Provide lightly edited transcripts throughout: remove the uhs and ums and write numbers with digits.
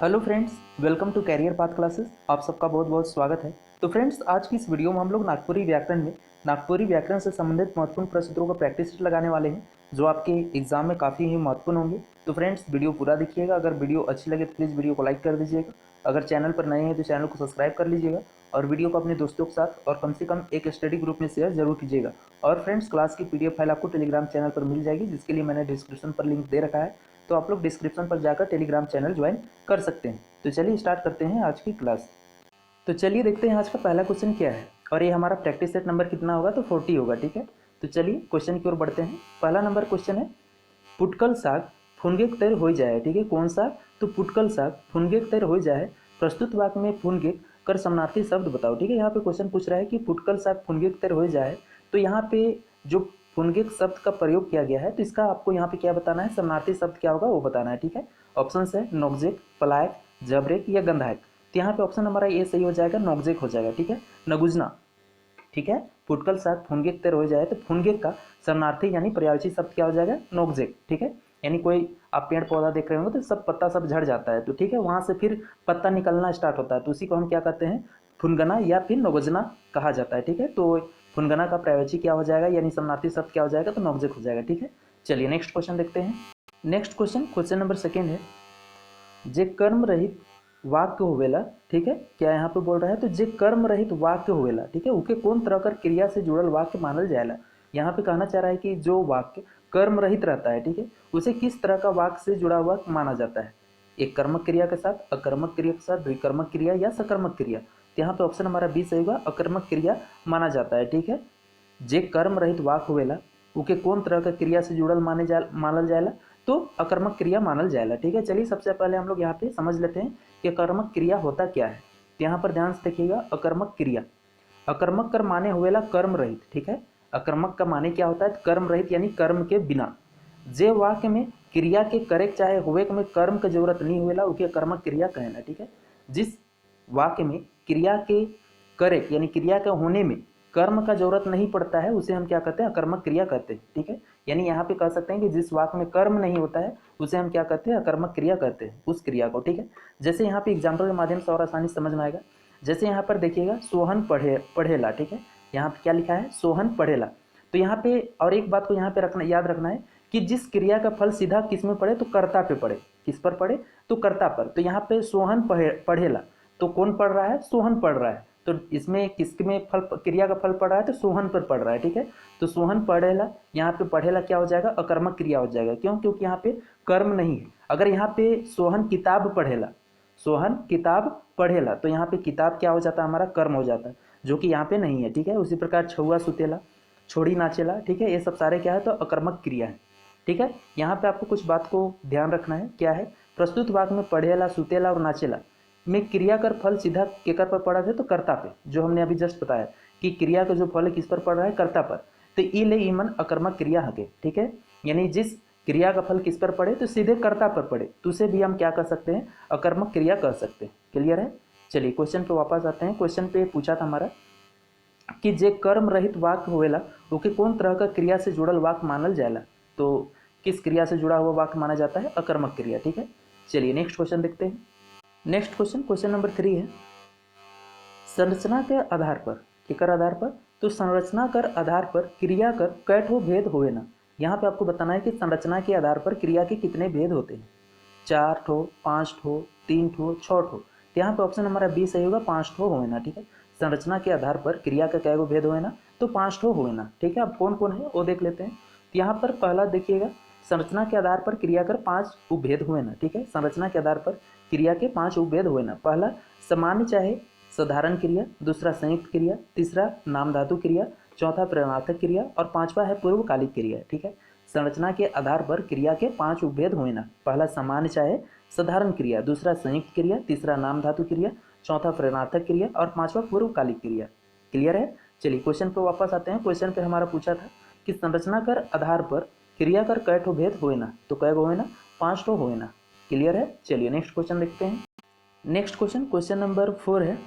Hello friends, welcome to career path classes. आप सबका बहुत बहुत स्वागत है। तो फ्रेंड्स, आज की इस वीडियो में हम लोग नागपुरी व्याकरण से संबंधित महत्वपूर्ण प्रश्नों का प्रैक्टिस सेट लगाने वाले हैं, जो आपके एग्जाम में काफ़ी ही महत्वपूर्ण होंगे। तो फ्रेंड्स, वीडियो पूरा देखिएगा। अगर वीडियो अच्छी लगे तो प्लीज़ वीडियो को लाइक कर दीजिएगा। अगर चैनल पर नए हैं तो चैनल को सब्सक्राइब कर लीजिएगा और वीडियो को अपने दोस्तों के साथ और कम से कम एक स्टडी ग्रुप में शेयर जरूर कीजिएगा। और फ्रेंड्स, क्लास की PDF फाइल आपको टेलीग्राम चैनल पर मिल जाएगी, जिसके लिए मैंने डिस्क्रिप्शन पर लिंक दे रखा है। तो आप लोग डिस्क्रिप्शन पर जाकर टेलीग्राम चैनल ज्वाइन कर सकते हैं। तो चलिए स्टार्ट करते हैं आज की क्लास। तो चलिए देखते हैं आज का पहला क्वेश्चन क्या है, और ये हमारा प्रैक्टिस सेट नंबर कितना होगा, तो 40 होगा। ठीक है, तो चलिए क्वेश्चन की ओर बढ़ते हैं। पहला नंबर क्वेश्चन है, पुटकल साग फुनगेक तैर हो जाए। ठीक है, कौन सा? तो पुटकल साग फुनगेक तैर हो जाए। प्रस्तुत वाक्य में फुनगेक कर समानार्थी शब्द बताओ। ठीक है, यहाँ पे क्वेश्चन पूछ रहा है कि पुटकल साग फुनगेक तैर हो जाए। तो यहाँ पे जो फुनगेक शब्द का प्रयोग किया गया है, तो इसका आपको यहाँ पे क्या बताना है, समानार्थी शब्द क्या होगा वो बताना है। ठीक है, ऑप्शन है नोकजेक, पलायक, जबरेक या गंधायक। तो यहाँ पे ऑप्शन हमारा ये सही हो जाएगा, नोकजेक हो जाएगा। ठीक है, नगुजना। ठीक है, पुटकल साग फुनगेक तैर हो जाए, तो फुनगेक का समानार्थी यानी पर्यायवाची शब्द क्या हो जाएगा, नोकजेक। ठीक है, यानी कोई आप पेड़ पौधा देख रहे होंगे तो सब पत्ता सब झड़ जाता है, तो ठीक है, वहां से फिर पत्ता निकलना स्टार्ट होता है, तो उसी को हम क्या कहते हैं, फुनगना या फिर नोगजना कहा जाता है। ठीक है, तो फुनगना का पर्यायवाची क्या हो जाएगा यानी समानार्थी शब्द क्या हो जाएगा, तो नोकजेक हो जाएगा। ठीक है, चलिए नेक्स्ट क्वेश्चन देखते हैं। नेक्स्ट क्वेश्चन नंबर 2 है, जे कर्म रहित वाक्य होवेला। ठीक है, क्या यहाँ पे बोल रहा है, तो जे कर्म रहित वाक्य होवेला। ठीक है, उके कौन तरह कर क्रिया से जुड़ल वाक्य मानल जाएला। यहाँ पे कहना चाह रहा है कि जो वाक्य कर्म रहित रहता है, ठीक है, उसे किस तरह का वाक्य से जुड़ा हुआ माना जाता है, एक कर्मक क्रिया के साथ, अकर्मक क्रिया के साथ, द्विकर्मक क्रिया या सकर्मक क्रिया। तो यहाँ पे ऑप्शन हमारा 20 होगा, अकर्मक क्रिया माना जाता है। ठीक है, जे कर्म रहित वाक्य होवेला उके कौन तरह का क्रिया से जुड़ल मानल जाएला, तो अकर्मक क्रिया मानल जाएला। ठीक है, चलिए सबसे पहले हम लोग यहाँ पे समझ लेते हैं कि अकर्मक क्रिया होता क्या है। तो यहाँ पर ध्यान से देखिएगा, अकर्मक क्रिया, अकर्मक कर माने हुएला कर्म रहित। ठीक है, अकर्मक का माने क्या होता है, कर्म रहित यानी कर्म के बिना। जे वाक्य में क्रिया के करे चाहे हुए में कर्म की जरूरत नहीं हुएला उके अकर्मक क्रिया कहना। ठीक है, जिस वाक्य में क्रिया के करे यानी क्रिया के होने में कर्म का जरूरत नहीं पड़ता है, उसे हम क्या कहते हैं, अकर्मक क्रिया कहते हैं। ठीक है, यानी यहाँ पे कह सकते हैं कि जिस वाक्य में कर्म नहीं होता है उसे हम क्या कहते हैं, अकर्मक क्रिया कहते हैं उस क्रिया को। ठीक है, जैसे यहाँ पे एग्जाम्पल के माध्यम से और आसानी से समझ में आएगा। जैसे यहाँ पर देखिएगा, सोहन पढ़ेला। ठीक है, यहाँ पे क्या लिखा है, सोहन पढ़ेला। तो यहाँ पे और एक बात को यहाँ पे याद रखना है कि जिस क्रिया का फल सीधा किस में पड़े, तो कर्ता पे पड़े। किस पर पड़े, तो कर्ता पर। तो यहाँ पे सोहन पढ़ेला, तो कौन पढ़ रहा है, सोहन पढ़ रहा है। तो इसमें किसके में फल क्रिया का फल पड़ रहा है, तो सोहन पर पड़ रहा है। ठीक है, तो सोहन पढ़ेला, यहाँ पे पढ़ेला क्या हो जाएगा, अकर्मक क्रिया हो जाएगा। क्यों? क्योंकि यहाँ पे कर्म नहीं है। अगर यहाँ पे सोहन किताब पढ़ेला, सोहन किताब पढ़ेला, तो यहाँ पे किताब क्या हो जाता है, हमारा कर्म हो जाता है, जो कि यहाँ पे नहीं है। ठीक है, उसी प्रकार छुआ सुतेला, छोड़ी नाचेला। ठीक है, ये सब सारे क्या है, तो अकर्मक क्रिया है। ठीक है, यहाँ पे आपको कुछ बात को ध्यान रखना है। क्या है, प्रस्तुत वाक्य में पढ़ेला, सुतेला और नाचेला में क्रिया कर फल सीधा केकर पर पड़ा है, तो कर्ता पे, जो हमने अभी जस्ट बताया कि क्रिया का जो फल है किस पर पड़ रहा है, कर्ता पर। तो ई ले ईमन अकर्मक क्रिया हके। ठीक है, यानी जिस क्रिया का फल किस पर पड़े, तो सीधे कर्ता पर पड़े, तो उसे भी हम क्या कर सकते हैं, अकर्मक क्रिया कर सकते हैं। क्लियर है? चलिए क्वेश्चन पे वापस आते हैं। क्वेश्चन पे पूछा था हमारा कि जे कर्म रहित वाक्य होवेला ओके कौन तरह का क्रिया से जुड़ल वाक्य मानल जाएला। तो किस क्रिया से जुड़ा हुआ वाक्य माना जाता है, अकर्मक क्रिया। ठीक है, चलिए नेक्स्ट क्वेश्चन देखते हैं। नेक्स्ट क्वेश्चन नंबर 3 है, संरचना के आधार पर, किकर आधार पर, तो संरचना कर आधार पर क्रिया कर कैठो भेद होवे ना। यहाँ पे आपको बताना है कि संरचना के आधार पर क्रिया के कितने भेद होते हैं, 4 ठो, 5 ठो, 3 ठो, 6 ठो। तो यहाँ पे ऑप्शन हमारा 20 सही होगा, 5 ठो होवे ना। ठीक है, संरचना के आधार पर क्रिया का कै गो भेद होवे ना, तो 5 ठो होवे ना। ठीक है, अब कौन कौन है वो देख लेते हैं। तो यहाँ पर पहला देखिएगा, संरचना के आधार पर क्रिया कर 5 उपभेद हुए ना। ठीक है, संरचना के आधार पर क्रिया के 5 उपभेद हुए ना। पहला सामान्य चाहे साधारण क्रिया, दूसरा संयुक्त क्रिया, तीसरा नाम धातु क्रिया, चौथा प्रमाणार्थक क्रिया और पांचवा है पूर्वकालिक क्रिया। ठीक है, संरचना के आधार पर क्रिया के 5 उपभेद हुए ना। पहला सामान्य चाहे साधारण क्रिया, दूसरा संयुक्त क्रिया, तीसरा नाम धातु क्रिया, चौथा प्रमाणार्थक क्रिया और पांचवा पूर्वकालिक क्रिया। क्लियर है? चलिए क्वेश्चन पे वापस आते हैं। क्वेश्चन पे हमारा पूछा था कि संरचना कर आधार पर क्रिया कर कै ठो भेद हुए ना, तो कै गो हुए ना, 5 ठो हुए ना। क्लियर है? चलिए नेक्स्ट क्वेश्चन देखते हैं। नेक्स्ट क्वेश्चन नंबर 4 है,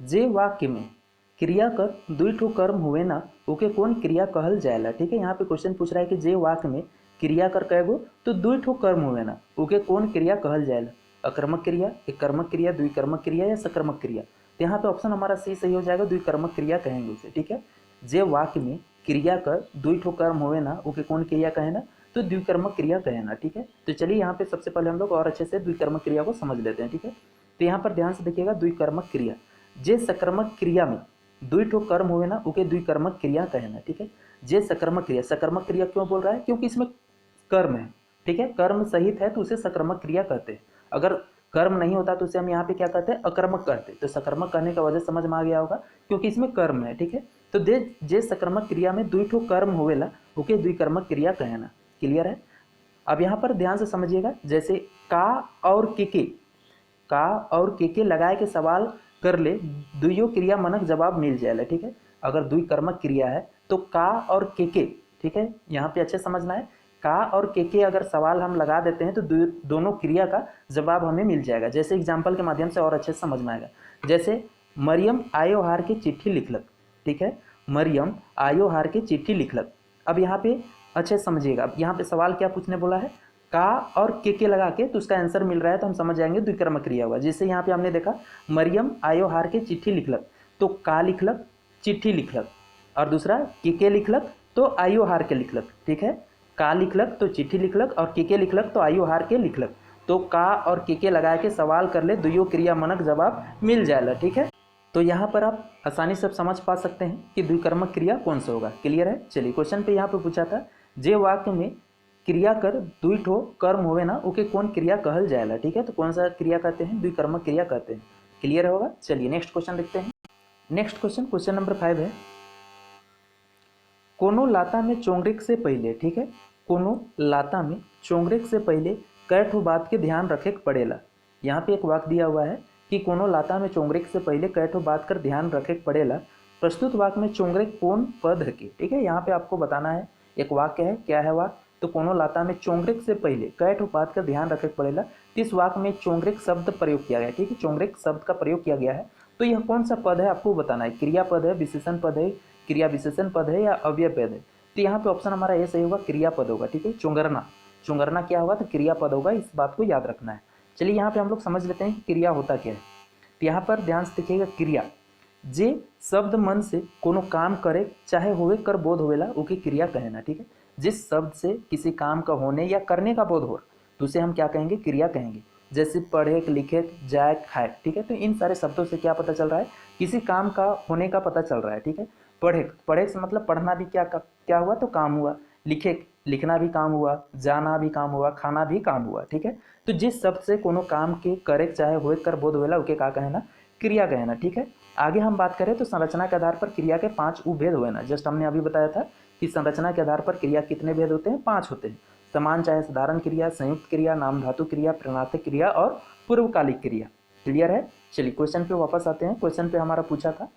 जे वाक्य में क्रिया कर 2 ठो कर्म हुए ना ओके कौन क्रिया कहल जाएला। ठीक है, यहाँ पे क्वेश्चन पूछ रहा है कि जे वाक्य में क्रिया कर कै गो, तो 2 ठो कर्म हुए ना ओके कौन क्रिया कहल जाएला। अकर्मक क्रिया, एक कर्मक क्रिया, द्विकर्मक क्रिया या सकर्मक क्रिया। तो यहाँ पे ऑप्शन हमारा सी सही हो जाएगा, द्विकर्मक क्रिया कहेंगे उसे। ठीक है, जे वाक्य में क्रिया कर दुई ठो कर्म होवे ना ओके कौन क्रिया कहे ना, तो द्विकर्मक क्रिया कहे ना। ठीक है, तो चलिए यहाँ पे सबसे पहले हम लोग और अच्छे से द्विकर्मक क्रिया को समझ लेते हैं। ठीक है, तो यहाँ पर ध्यान से देखिएगा, द्विकर्मक क्रिया, जे सकर्मक क्रिया में दुई ठो कर्म हुए ना ओके द्विकर्मक क्रिया कहना। ठीक है, जे सकर्मक क्रिया, सकर्मक क्रिया क्यों बोल रहा है, क्योंकि इसमें कर्म है। ठीक है, कर्म सहित है तो उसे सकर्मक क्रिया कहते हैं। अगर कर्म नहीं होता तो उसे हम यहाँ पे क्या कहते हैं, अकर्मक कहते हैं। तो सकर्मक कहने का वजह समझ में आ गया होगा, क्योंकि इसमें कर्म है। ठीक है, तो जे सकर्मक क्रिया में दुई ठो कर्म होवेला ओके द्विकर्मक क्रिया कहना। क्लियर है। अब यहाँ पर ध्यान से समझिएगा, जैसे का और के लगाए के सवाल कर ले, दुइयो क्रिया मनक जवाब मिल जाएगा। ठीक है, अगर द्विकर्मक क्रिया है तो का और के, ठीक है, यहाँ पे अच्छे समझना है, का और के अगर सवाल हम लगा देते हैं तो दोनों क्रिया का जवाब हमें मिल जाएगा। जैसे एग्जाम्पल के माध्यम से और अच्छे से समझ में आएगा। जैसे मरियम आयो हार के चिट्ठी लिखलक। ठीक है, मरियम आयो हार के चिट्ठी लिखलक। अब यहाँ पे अच्छे समझिएगा, यहाँ पे सवाल क्या पूछने बोला है, का और के लगा के तो उसका आंसर मिल रहा है, तो हम समझ जाएंगे द्विकर्मक क्रिया हुआ। जैसे यहाँ पे हमने देखा मरियम आयो हार के चिट्ठी लिखलक, तो का लिखलक चिट्ठी लिखलक, और दूसरा के लिखलक तो आयो हार के लिखलक। ठीक है, का लिखलक तो चिट्ठी लिखलक और के लिखलक तो आयो हार के लिखलक। तो का और के लगा के सवाल कर ले, दुइयो क्रिया मनक जवाब मिल जाएगा। ठीक है, तो यहाँ पर आप आसानी से समझ पा सकते हैं कि द्विकर्मक क्रिया कौन सा होगा। क्लियर है। चलिए क्वेश्चन पे यहाँ पे पूछा था, जे वाक्य में क्रिया कर दुई ठो कर्म होवे ना ओके कौन क्रिया कहल जाएगा। ठीक है, तो कौन सा क्रिया कहते हैं, द्विकर्मक क्रिया कहते हैं। क्लियर होगा। चलिए नेक्स्ट क्वेश्चन देखते हैं। नेक्स्ट क्वेश्चन, क्वेश्चन नंबर 5 है, कोनो लाता में चोंगरेक से पहले, ठीक है, कोनो लाता में चोंगरेक से पहले कै ठो बात के ध्यान रखे पड़ेला। यहाँ पे एक वाक्य दिया हुआ है कि कोनो लाता में चोंगरेक से पहले कै ठो बात कर ध्यान रखे पड़ेला। प्रस्तुत वाक्य में चोंगरेक कौन पद है की। ठीक है, यहाँ पे आपको बताना है, एक वाक्य है, क्या है वाक्य, तो कोनो लाता में चोंगरेक से पहले कै ठो बात का ध्यान रखे पड़ेला। इस वाक्य में चोंगरेक शब्द प्रयोग किया गया है। ठीक है, चोंगरेक शब्द का प्रयोग किया गया है, तो यह कौन सा पद है आपको बताना है, क्रिया पद है, विशेषण पद है, क्रिया विशेषण पद है या अव्यय पद है। तो यहाँ पे ऑप्शन हमारा ये सही होगा, क्रिया पद होगा। ठीक है, चुंगरना, चुंगरना क्या होगा, तो क्रिया पद होगा, इस बात को याद रखना है। चलिए यहाँ पे हम लोग समझ लेते हैं कि क्रिया होता क्या है। तो यहाँ पर ध्यान से देखिएगा, क्रिया जे शब्द मन से कोनो काम करे चाहे होवे कर बोध होवेला ओके क्रिया कहना। ठीक है, जिस शब्द से किसी काम का होने या करने का बोध हो तो उसे हम क्या कहेंगे, क्रिया कहेंगे। जैसे पढ़े, लिखे, जाए, खाए। ठीक है, तो इन सारे शब्दों से क्या पता चल रहा है, किसी काम का होने का पता चल रहा है। ठीक है, पढ़े, पढ़े से मतलब पढ़ना भी क्या हुआ, तो काम हुआ। लिखे, लिखना भी काम हुआ, जाना भी काम हुआ, खाना भी काम हुआ। ठीक है, तो जिस शब्द से कोनो काम के करे चाहे होए कर बोध होवेला ओके का कहना, क्रिया कहना। ठीक है, आगे हम बात करें तो संरचना के आधार पर क्रिया के 5 उपभेद हुए ना। जस्ट हमने अभी बताया था कि संरचना के आधार पर क्रिया कितने भेद होते हैं, 5 होते हैं। समान चाहे साधारण क्रिया, संयुक्त क्रिया, नाम धातु क्रिया, प्रणनाथिक क्रिया और पूर्वकालिक क्रिया। क्लियर है। चलिए क्वेश्चन पे वापस आते हैं। क्वेश्चन पे हमारा पूछा था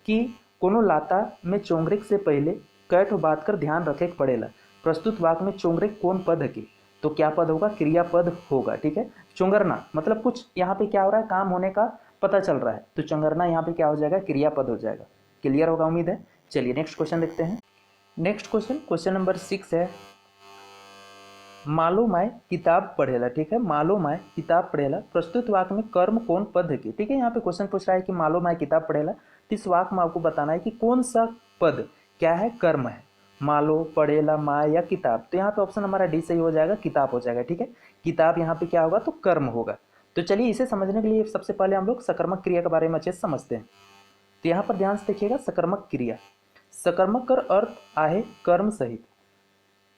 कि कोनो लाता में चोंगरेक से पहले कै ठो बात कर ध्यान रखे पड़ेला। प्रस्तुत वाक्य में चोंगरेक कौन पद है की, तो क्या पद होगा, क्रिया पद होगा। ठीक है, चुंगरना मतलब कुछ यहाँ पे क्या हो रहा है, काम होने का पता चल रहा है, तो चुंगरना यहाँ पे क्या हो जाएगा, क्रिया पद हो जाएगा। क्लियर होगा उम्मीद है। चलिए नेक्स्ट क्वेश्चन देखते हैं। नेक्स्ट क्वेश्चन, क्वेश्चन नंबर 6 है, मालो माय किताब पढ़ेला। ठीक है, मालो माय किताब पढ़ेला। प्रस्तुत वाक्य में कर्म कौन पद है की। ठीक है, यहाँ पे क्वेश्चन पूछ रहा है कि मालो माय किताब पढ़ेला, तो इस वाक्य में आपको बताना है कि कौन सा पद क्या है, कर्म है, मालो, पढ़ेला, माय या किताब। तो यहाँ पे ऑप्शन हमारा डी सही हो जाएगा, किताब हो जाएगा। ठीक है, किताब यहाँ पे क्या होगा, तो कर्म होगा। तो चलिए इसे समझने के लिए सबसे पहले हम लोग सकर्मक क्रिया के बारे में अच्छे से समझते हैं। तो यहाँ पर ध्यान से देखिएगा, सकर्मक क्रिया, सकर्मक का अर्थ आहे कर्म सहित।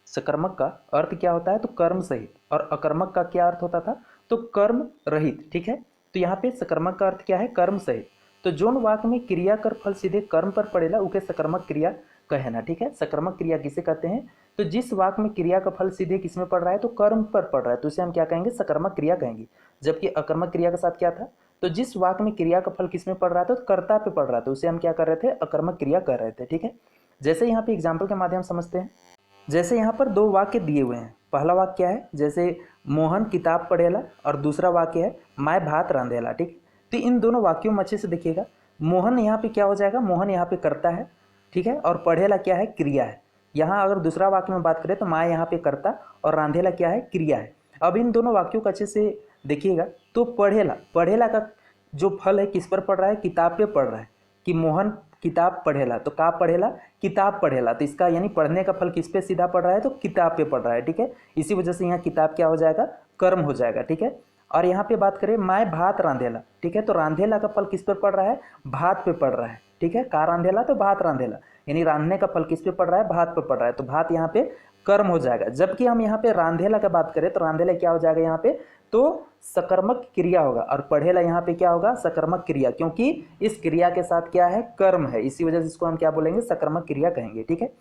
सकर्मक का अर्थ क्या होता है, तो कर्म सहित, और अकर्मक का क्या अर्थ होता था, तो कर्म रहित। ठीक है, तो यहाँ पे सकर्मक का अर्थ क्या है, कर्म सहित। तो जोन वाक्य में क्रिया कर फल सीधे कर्म पर पड़ेला उके सकर्मक क्रिया कहना। ठीक है, सकर्मक क्रिया किसे कहते हैं, तो जिस वाक्य में क्रिया का फल सीधे किस में पड़ रहा है, तो कर्म पर पड़ रहा है, तो उसे हम क्या कहेंगे, सकर्मक क्रिया कहेंगे। जबकि अकर्मक क्रिया के साथ क्या था, तो जिस वाक्य में क्रिया का फल किस में पड़ रहा था, तो कर्ता पे पड़ रहा था, उसे हम क्या कर रहे थे, अकर्मक क्रिया कर रहे थे। ठीक है, जैसे यहाँ पे एग्जाम्पल के माध्यम समझते हैं। जैसे यहाँ पर 2 वाक्य दिए हुए हैं। पहला वाक्य क्या है, जैसे मोहन किताब पढ़ेला, और दूसरा वाक्य है माय भात रांधेला। ठीक, तो इन दोनों वाक्यों में अच्छे से देखिएगा, मोहन यहाँ पे क्या हो जाएगा, मोहन यहाँ पे करता है। ठीक है, और पढ़ेला क्या है, क्रिया है। यहाँ अगर दूसरा वाक्य में बात करें तो माय यहाँ पे करता और रांधेला क्या है, क्रिया है। अब इन दोनों वाक्यों को अच्छे से देखिएगा, तो पढ़ेला, पढ़ेला का जो फल है किस पर पड़ रहा है, किताब पे पड़ रहा है कि मोहन किताब पढ़ेला, तो का पढ़ेला, किताब पढ़ेला, तो इसका यानी पढ़ने का फल किस पे सीधा पड़ रहा है, तो किताब पे पड़ रहा है। ठीक है, इसी वजह से यहाँ किताब क्या हो जाएगा, कर्म हो जाएगा। ठीक है, और यहाँ पे बात करें माय भात रांधेला, ठीक है, तो रांधेला का फल किस पर पड़ रहा है, भात पे पड़ रहा है। ठीक है, का रांधेला तो भात रांधेला, यानी रांधने का फल किस पे पड़ रहा है, भात पे पड़ रहा है, तो भात यहाँ पे कर्म हो जाएगा। जबकि हम यहाँ पे रांधेला का बात करें तो रांधेला क्या हो जाएगा यहाँ पे, तो सकर्मक क्रिया होगा, और पढ़ेला यहाँ पे क्या होगा, सकर्मक क्रिया, क्योंकि इस क्रिया के साथ क्या है, कर्म है, इसी वजह से इसको हम क्या बोलेंगे, सकर्मक क्रिया कहेंगे। ठीक है,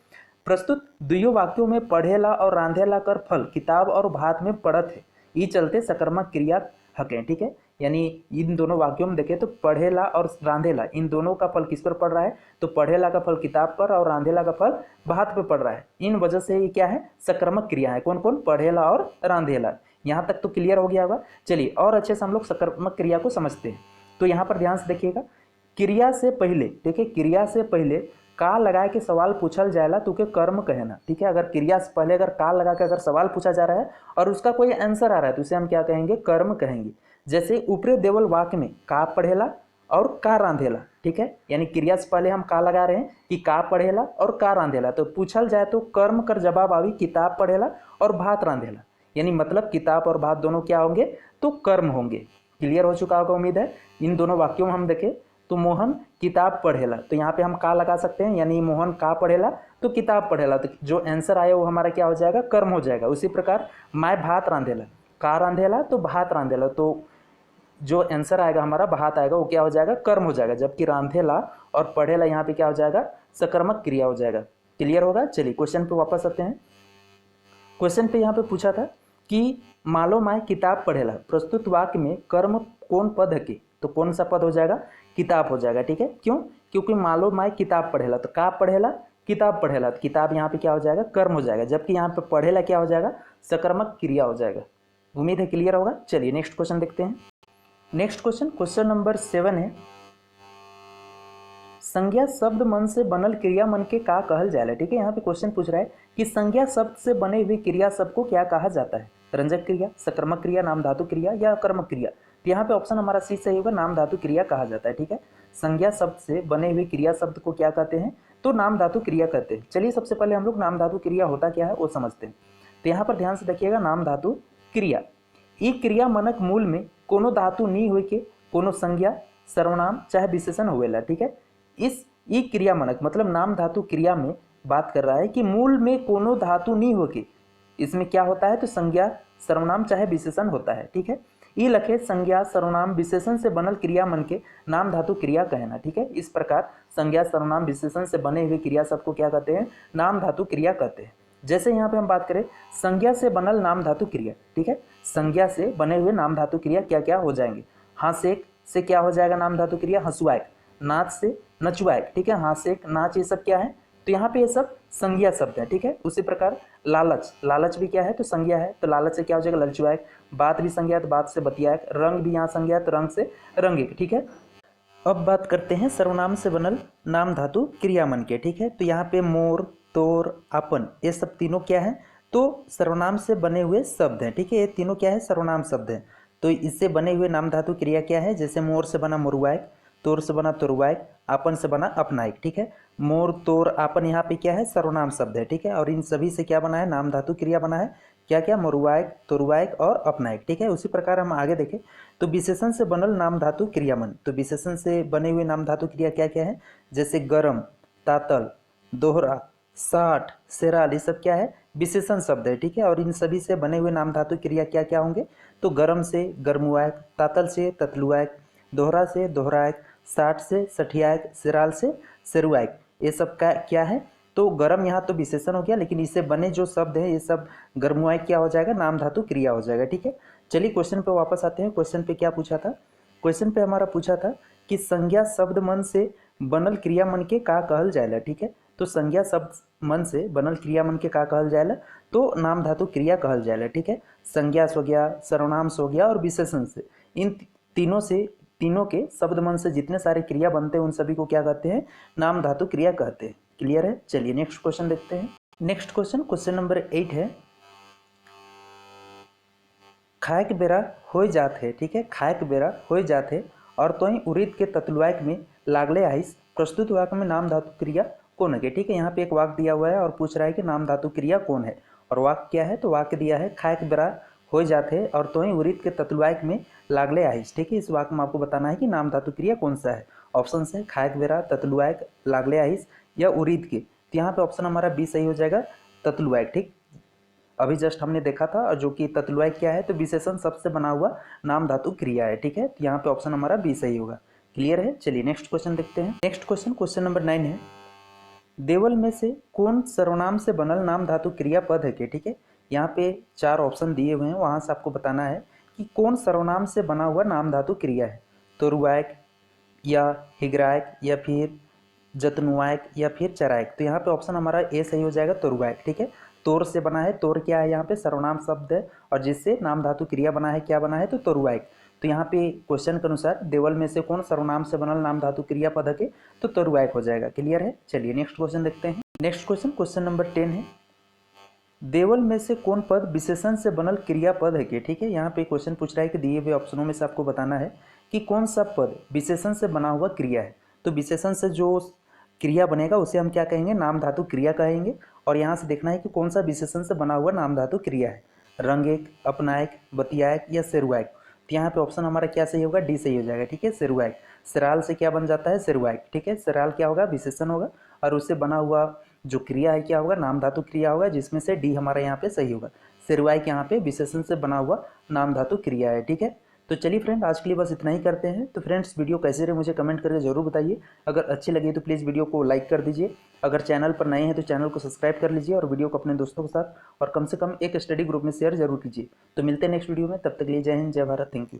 प्रस्तुत दुइयों वाक्यों में पढ़ेला और रांधेला कर फल किताब और भात में पड़त है, ये चलते सकर्मक क्रिया हकें। ठीक है, यानी इन दोनों वाक्यों में देखें तो पढ़ेला और रांधेला इन दोनों का फल किस पर पड़ रहा है, तो पढ़ेला का फल किताब पर और रांधेला का फल भात पे पड़ रहा है। इन वजह से ये क्या है, सकर्मक क्रिया है। कौन कौन, पढ़ेला और रांधेला। यहाँ तक तो क्लियर हो गया होगा। चलिए और अच्छे से हम लोग सकर्मक क्रिया को समझते हैं। तो यहाँ पर ध्यान से देखिएगा, क्रिया से पहले, ठीक है, क्रिया से पहले का लगा के सवाल पूछल जाएला तो के कर्म कहना। ठीक है, अगर क्रिया से पहले अगर का लगा के अगर सवाल पूछा जा रहा है और उसका कोई आंसर आ रहा है तो उसे हम क्या कहेंगे, कर्म कहेंगे। जैसे ऊपरे देवल वाक्य में का पढ़ेला और का रांधेला। ठीक है, यानी क्रिया से पहले हम का लगा रहे हैं कि का पढ़ेला और का रांधेला, तो पूछल जाए तो कर्म कर जवाब आवी किताब पढ़ेला और भात रांधेला, यानी मतलब किताब और भात दोनों क्या होंगे, तो कर्म होंगे। क्लियर हो चुका होगा उम्मीद है। इन दोनों वाक्यों में हम देखें तो मोहन किताब पढ़ेला, तो यहाँ पे हम का लगा सकते हैं, यानी मोहन का पढ़ेला तो किताब पढ़ेला, तो जो आंसर आया वो हमारा क्या हो जाएगा, कर्म हो जाएगा। उसी प्रकार मैं भात रांधेला, का रांधेला तो भात रांधेला, तो जो आंसर आएगा हमारा भात आएगा वो क्या हो जाएगा, कर्म हो जाएगा। जबकि रांधेला और पढ़ेला यहाँ पे क्या हो जाएगा, सकर्मक क्रिया हो जाएगा। क्लियर होगा। चलिए क्वेश्चन पे वापस आते हैं। क्वेश्चन पे यहाँ पे पूछा था कि मालो माय किताब पढ़ेला, प्रस्तुत वाक्य में कर्म कौन पद है कि, तो कौन सा पद हो जाएगा, किताब हो जाएगा। ठीक है, क्यों, क्योंकि मालो माय किताब पढ़ेला, तो का पढ़ेला, किताब पढ़ेला, तो किताब यहाँ पे क्या हो जाएगा, कर्म हो जाएगा। जबकि यहाँ पे पढ़ेला क्या हो जाएगा, सकर्मक क्रिया हो जाएगा। उम्मीद है क्लियर होगा। चलिए नेक्स्ट क्वेश्चन देखते हैं। नेक्स्ट क्वेश्चन, क्वेश्चन नंबर 7 है, संज्ञा शब्द मन से बनल क्रिया मन के का कहल जाएला। ठीक है, यहाँ पे क्वेश्चन पूछ रहा है कि संज्ञा शब्द से बने हुए क्रिया शब्द को क्या कहा जाता है, रंजक क्रिया, सकर्मक क्रिया, नाम धातु क्रिया या कर्मक क्रिया। तो यहाँ पे ऑप्शन हमारा सी सही होगा, नाम धातु क्रिया कहा जाता है। ठीक है, संज्ञा शब्द से बने हुए क्रिया शब्द को क्या कहते हैं, तो नाम धातु क्रिया कहते हैं। चलिए सबसे पहले हम लोग नाम धातु क्रिया होता क्या है वो समझते हैं। तो यहाँ पर ध्यान से देखिएगा, नाम धातु क्रिया, ई क्रिया मनक मूल में कोनो धातु नी हुई के कोनो संज्ञा सर्वनाम चाहे विशेषण होवेला। ठीक है, इस ई क्रिया मनक मतलब नाम धातु क्रिया में बात कर रहा है कि मूल में कोनो धातु नहीं होके इसमें क्या होता है, तो संज्ञा सर्वनाम चाहे विशेषण होता है। ठीक है, ई लखे संज्ञा सर्वनाम विशेषण से बनल क्रिया मन के नाम धातु क्रिया कहना। ठीक है, इस प्रकार संज्ञा सर्वनाम विशेषण से बने हुए क्रिया सबको क्या कहते हैं, नाम धातु क्रिया कहते हैं। जैसे यहाँ पे हम बात करें संज्ञा से बनल नाम धातु क्रिया। ठीक है, संज्ञा से बने हुए नाम धातु क्रिया क्या क्या हो जाएंगे, हासेक से क्या हो जाएगा नाम धातु क्रिया, हंसुआक, नाच से नचुआक। ठीक है, हासेक, नाच, ये सब क्या है, तो यहाँ पे ये सब संज्ञा शब्द है। ठीक है, उसी प्रकार लालच, लालच भी क्या है, तो संज्ञा है, तो लालच से क्या हो जाएगा, ललचुआक, बात भी संज्ञा है तो बात से बतियाक, रंग भी यहाँ संज्ञा है तो रंग से रंगिक। ठीक है, अब बात करते हैं सर्वनाम से बनल नाम धातु क्रिया मन के। ठीक है, तो यहाँ पे मोर, तोर, अपन, ये सब तीनों क्या है, तो सर्वनाम से बने हुए शब्द हैं। ठीक है, ये तीनों क्या है, सर्वनाम शब्द हैं। तो इससे बने हुए नाम धातु क्रिया क्या है, जैसे मोर से बना मोरुआक, तोर से बना तोरुआक, आपन से बना अपनाइक। ठीक है, मोर, तोर, आपन यहाँ पे क्या है, सर्वनाम शब्द है। ठीक है, और इन सभी से क्या बना है, नाम धातु क्रिया बना है, क्या क्या, मोरुआक, तोरुआक और अपनाइक। ठीक है, उसी प्रकार हम आगे देखें तो विशेषण से बनल नाम धातु क्रियामन, तो विशेषण से बने हुए नाम धातु क्रिया क्या क्या है, जैसे गरम, तातल, दोहरा, साठ, सेराल, ये सब क्या है, विशेषण शब्द है। ठीक है, और इन सभी से बने हुए नाम धातु क्रिया क्या क्या होंगे, तो गरम से गरमुआक, तातल से ततलुआक, दोहरा से दोहराक, साठ से सठियाक, सेराल से सेरुआक, ये सब का क्या है, तो गरम यहाँ तो विशेषण हो गया, लेकिन इससे बने जो शब्द है ये सब गरमुआक क्या हो जाएगा, नाम धातु क्रिया हो जाएगा। ठीक है, चलिए क्वेश्चन पे वापस आते हैं। क्वेश्चन पे क्या पूछा था, क्वेश्चन पे हमारा पूछा था कि संज्ञा शब्द मन से बनल क्रिया मन के का कहल जाएला। ठीक है, तो संज्ञा शब्द मन से बनल क्रिया मन के का कहल जाएला, तो नाम धातु क्रिया कहल जाएला। ठीक है, संज्ञा हो गया, सर्वनाम हो गया और विशेषण से, इन तीनों के शब्द मन से जितने सारे क्रिया बनते हैं उन सभी को क्या कहते हैं, नाम धातु क्रिया कहते हैं। क्लियर है। चलिए नेक्स्ट क्वेश्चन देखते हैं। नेक्स्ट क्वेश्चन, क्वेश्चन नंबर 8 है, खायक बेरा हो जात है, ठीक है, खायक बेरा हो जात है और तो ही उरीद के ततुलवाक में लागले आइस, प्रस्तुत वाक्य में नाम धातु क्रिया कौन है। ठीक है, यहाँ पे एक वाक्य दिया हुआ है और पूछ रहा है कि नाम धातु क्रिया कौन है, और वाक्य क्या है, तो वाक्य दिया है खायक बेरा हो जाते हैं और तो ही उरीद के ततुलवाक में लागले आइस। ठीक है, इस वाक्य में आपको बताना है कि नाम धातु क्रिया कौन सा है। ऑप्शन है खायक बेरा, ततुलवाक, लागले आइस या उरीद के। तो यहाँ पे ऑप्शन हमारा बी सही हो जाएगा, ततुलवाक। ठीक, अभी जस्ट हमने देखा था, और जो कि ततुलवाक क्या है, तो विशेषण शब्द से बना हुआ नाम धातु क्रिया है। ठीक है, तो यहाँ पे ऑप्शन हमारा बी सही होगा। क्लियर है, चलिए नेक्स्ट क्वेश्चन देखते हैं। नेक्स्ट क्वेश्चन, क्वेश्चन नंबर 9 है, देवल में से कौन सर्वनाम से बनल नाम धातु क्रिया पद है के। ठीक है, यहाँ पे 4 ऑप्शन दिए हुए हैं, वहाँ से आपको बताना है कि कौन सर्वनाम से बना हुआ नाम धातु क्रिया है। तोरुवाक या हिगरायक या फिर जतनुवाक या फिर चरायक। तो यहाँ पे ऑप्शन हमारा ए सही हो जाएगा, तोरुवाक। ठीक है, तोर से बना है, तोर क्या है, यहाँ पे सर्वनाम शब्द है और जिससे नाम धातु क्रिया बना है, क्या बना है, तो तोरुवाक। तो यहाँ पे क्वेश्चन के अनुसार देवल में से कौन सर्वनाम से बनल नाम धातु क्रिया पद है, तो तोरुवाक हो जाएगा। क्लियर है, चलिए नेक्स्ट क्वेश्चन देखते हैं। नेक्स्ट क्वेश्चन, क्वेश्चन नंबर 10 है, देवल में से कौन पद विशेषण से बनल क्रिया पद है के। ठीक है, यहाँ पे क्वेश्चन पूछ रहा है कि दिए हुए ऑप्शनों में से आपको बताना है कि कौन सा पद विशेषण से बना हुआ क्रिया है। तो विशेषण से जो क्रिया बनेगा उसे हम क्या कहेंगे, नाम धातु क्रिया कहेंगे। और यहाँ से देखना है कि कौन सा विशेषण से बना हुआ नाम धातु क्रिया है, रंगेक, अपनायक, बतियायक या सेरुआक। तो यहाँ पे ऑप्शन हमारा क्या सही होगा, डी सही हो जाएगा। ठीक है, सेरुआक। सराल से क्या बन जाता है, सेरुआक। ठीक है, सराल क्या होगा, विशेषण होगा और उससे बना हुआ जो क्रिया है क्या होगा, नाम धातु क्रिया होगा, जिसमें से डी हमारा यहाँ पे सही होगा। सेरुआक यहाँ पे विशेषण से बना हुआ नाम धातु क्रिया है। ठीक है, तो चलिए फ्रेंड, आज के लिए बस इतना ही करते हैं। तो फ्रेंड्स, वीडियो कैसे रहे मुझे कमेंट करके जरूर बताइए। अगर अच्छी लगी तो प्लीज़ वीडियो को लाइक कर दीजिए। अगर चैनल पर नए हैं तो चैनल को सब्सक्राइब कर लीजिए और वीडियो को अपने दोस्तों के साथ और कम से कम एक स्टडी ग्रुप में शेयर जरूर कीजिए। तो मिलते हैं नेक्स्ट वीडियो में, तब तक के लिए जय हिंद, जय भारत, थैंक यू।